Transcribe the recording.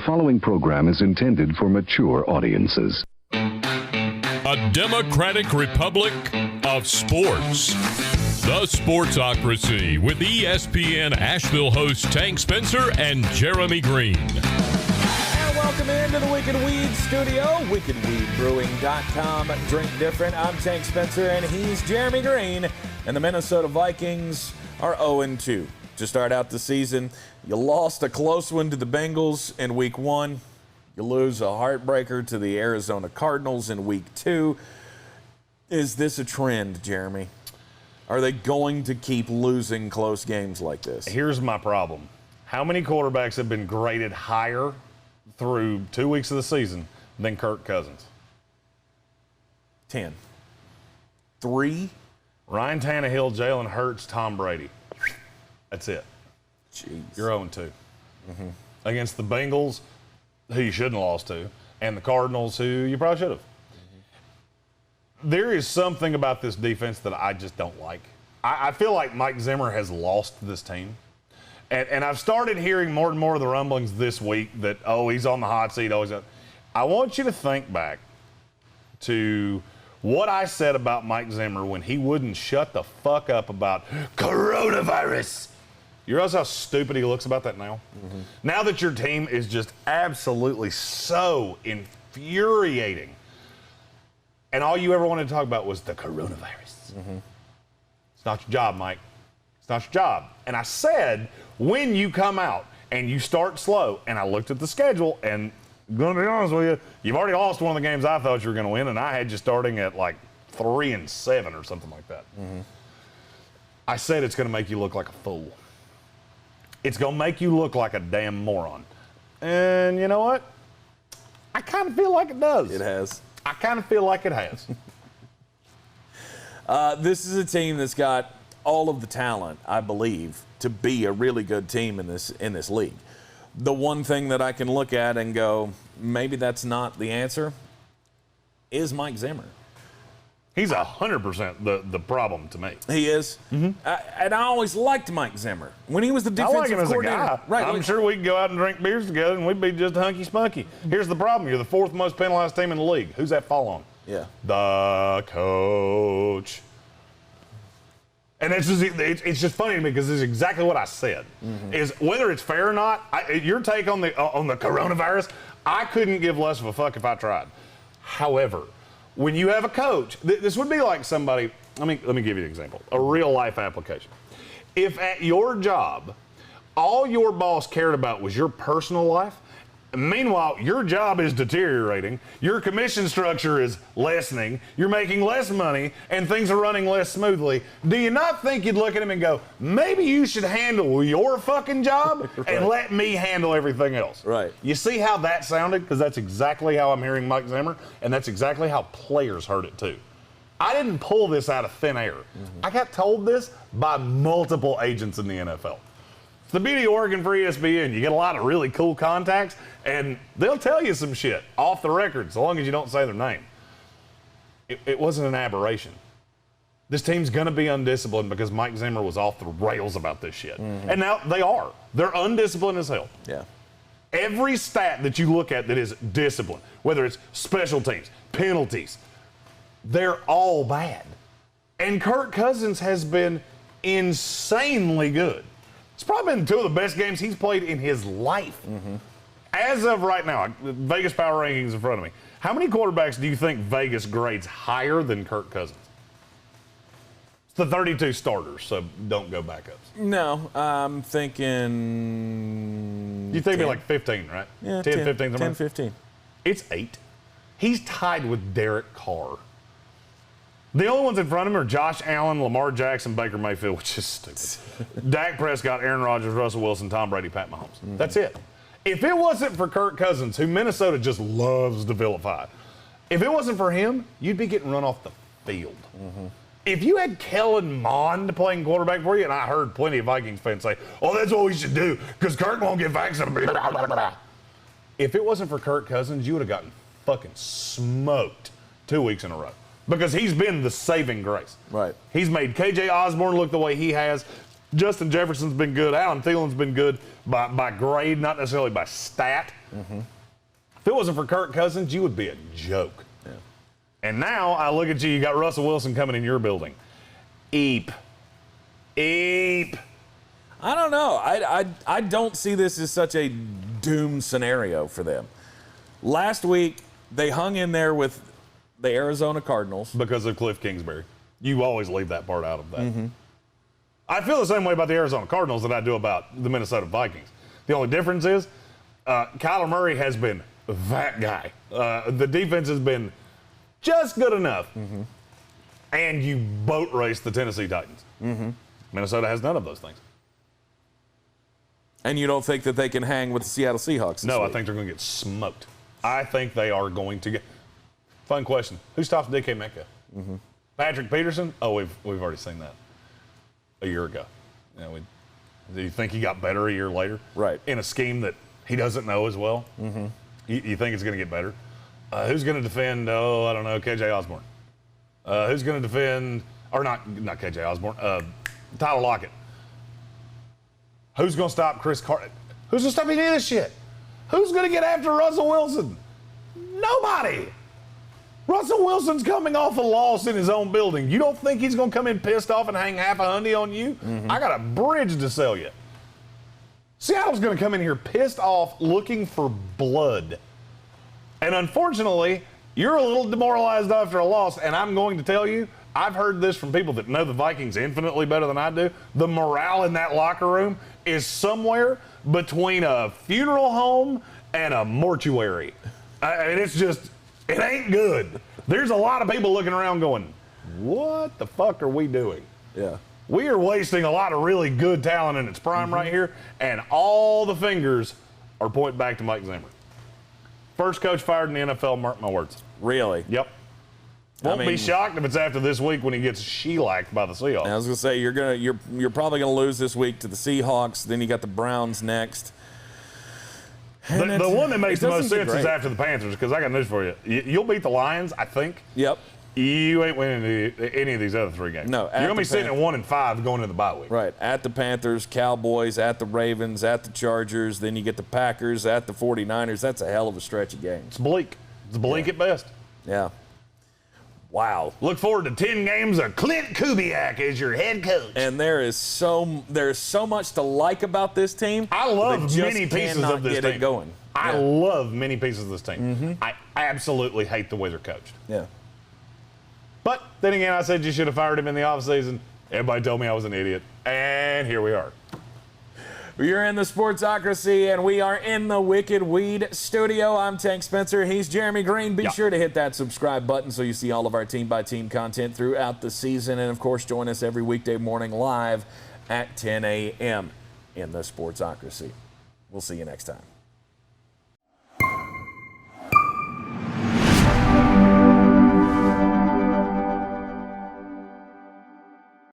following program is intended for mature audiences. A democratic republic of sports. The Sportsocracy with ESPN Asheville hosts Tank Spencer and Jeremy Greene. And welcome into the Wicked Weed studio, wickedweedbrewing.com. Drink different. I'm Tank Spencer and he's Jeremy Greene. And the Minnesota Vikings are 0-2 to start out the season. You lost a close one to the Bengals in week 1. You lose a heartbreaker to the Arizona Cardinals in week 2. Is this a trend, Jeremy? Are they going to keep losing close games like this? Here's my problem. How many quarterbacks have been graded higher through 2 weeks of the season than Kirk Cousins? 10. 3? Ryan Tannehill, Jalen Hurts, Tom Brady. That's it. Jeez. You're 0-2. Against the Bengals, who you shouldn't have lost to, and the Cardinals, who you probably should have. There is something about this defense that I just don't like. I feel like Mike Zimmer has lost this team. And I've started hearing more and more of the rumblings this week that, he's on the hot seat. I want you to think back to what I said about Mike Zimmer when he wouldn't shut the fuck up about coronavirus. You realize how stupid he looks about that now? Now that your team is just absolutely so infuriating, and all you ever wanted to talk about was the coronavirus. It's not your job, Mike. It's not your job. And I said, when you come out and you start slow, and I looked at the schedule, and I'm going to be honest with you, you've already lost one of the games I thought you were going to win, and I had you starting at like 3-7 or something like that. I said it's going to make you look like a fool. It's going to make you look like a damn moron. And you know what? I kind of feel like it does. It has. I kind of feel like it has. This is a team that's got all of the talent, I believe, to be a really good team in this league. The one thing that I can look at and go, maybe that's not the answer, is Mike Zimmer. He's 100% the problem to me. He is. And I always liked Mike Zimmer when he was the defensive coordinator. I like him as a guy. Right, I'm sure we could go out and drink beers together and we'd be just hunky spunky. Here's the problem: you're the 4th most penalized team in the league. Who's that fall on? Yeah. The coach. And it's just funny to me because this is exactly what I said. Is whether it's fair or not, your take on the coronavirus, I couldn't give less of a fuck if I tried. However, when you have a coach, this would be like somebody, let me give you an example, a real life application. If at your job, all your boss cared about was your personal life, meanwhile, your job is deteriorating, your commission structure is lessening, you're making less money, and things are running less smoothly, do you not think you'd look at him and go, maybe you should handle your fucking job and let me handle everything else? Right. You see how that sounded? Because that's exactly how I'm hearing Mike Zimmer, and that's exactly how players heard it too. I didn't pull this out of thin air. I got told this by multiple agents in the NFL. It's the beauty of working for ESPN. You get a lot of really cool contacts, and they'll tell you some shit off the record, so long as you don't say their name. It wasn't an aberration. This team's going to be undisciplined because Mike Zimmer was off the rails about this shit. And now they are. They're undisciplined as hell. Yeah. Every stat that you look at that is discipline, whether it's special teams, penalties, they're all bad. And Kirk Cousins has been insanely good. It's probably been 2 of the best games he's played in his life. As of right now, Vegas Power Rankings in front of me. How many quarterbacks do you think Vegas grades higher than Kirk Cousins? It's the 32 starters, so don't go backups. No, I'm thinking... You think it'd be like 15, right? Yeah, 10, 15, somewhere? 10, 15. It's 8. He's tied with Derek Carr. The only ones in front of him are Josh Allen, Lamar Jackson, Baker Mayfield, which is stupid. Dak Prescott, Aaron Rodgers, Russell Wilson, Tom Brady, Pat Mahomes. That's it. If it wasn't for Kirk Cousins, who Minnesota just loves to vilify, if it wasn't for him, you'd be getting run off the field. If you had Kellen Mond playing quarterback for you, and I heard plenty of Vikings fans say, that's what we should do because Kirk won't get vaccinated. If it wasn't for Kirk Cousins, you would have gotten fucking smoked 2 weeks in a row. Because he's been the saving grace. Right. He's made KJ Osborne look the way he has. Justin Jefferson's been good. Alan Thielen's been good by grade, not necessarily by stat. If it wasn't for Kirk Cousins, you would be a joke. Yeah. And now I look at you, you got Russell Wilson coming in your building. Eep. I don't know. I don't see this as such a doom scenario for them. Last week, they hung in there with the Arizona Cardinals. Because of Cliff Kingsbury. You always leave that part out of that. I feel the same way about the Arizona Cardinals that I do about the Minnesota Vikings. The only difference is Kyler Murray has been that guy. The defense has been just good enough. And you boat race the Tennessee Titans. Minnesota has none of those things. And you don't think that they can hang with the Seattle Seahawks? No, week? I think they're going to get smoked. I think they are going to get. Fun question: who stops DK Metcalf? Patrick Peterson? Oh, we've already seen that a year ago. You know, do you think he got better a year later? Right. In a scheme that he doesn't know as well. You think it's going to get better? Who's going to defend? Oh, I don't know. KJ Osborne. Who's going to defend? Or not KJ Osborne. Tyler Lockett. Who's going to stop Chris Carter? Who's going to stop any of this shit? Who's going to get after Russell Wilson? Nobody. Russell Wilson's coming off a loss in his own building. You don't think he's going to come in pissed off and hang half a hundy on you? I got a bridge to sell you. Seattle's going to come in here pissed off looking for blood. And unfortunately, you're a little demoralized after a loss, and I'm going to tell you, I've heard this from people that know the Vikings infinitely better than I do. The morale in that locker room is somewhere between a funeral home and a mortuary. And it's just, it ain't good. There's a lot of people looking around going, what the fuck are we doing? Yeah. We are wasting a lot of really good talent in its prime right here, and all the fingers are pointing back to Mike Zimmer. First coach fired in the NFL, mark my words. Really? Yep. Won't be shocked if it's after this week when he gets shellacked by the Seahawks. I was gonna say you're probably gonna lose this week to the Seahawks. Then you got the Browns next. The one that makes the most sense is after the Panthers, because I got news for you. You'll beat the Lions, I think. Yep. You ain't winning any of these other three games. No. You're gonna be sitting at 1-5 going into the bye week. Right. At the Panthers, Cowboys, at the Ravens, at the Chargers. Then you get the Packers, at the 49ers. That's a hell of a stretch of games. It's bleak. It's bleak at best. Yeah. Wow. Look forward to 10 games of Clint Kubiak as your head coach. And there's so much to like about this team. I love many pieces of this team. It going. I love many pieces of this team. I absolutely hate the way they're coached. Yeah. But then again, I said you should have fired him in the offseason. Everybody told me I was an idiot. And here we are. You're in the Sportsocracy, and we are in the Wicked Weed studio. I'm Tank Spencer. He's Jeremy Greene. Be sure to hit that subscribe button so you see all of our team-by-team content throughout the season. And, of course, join us every weekday morning live at 10 a.m. in the Sportsocracy. We'll see you next time.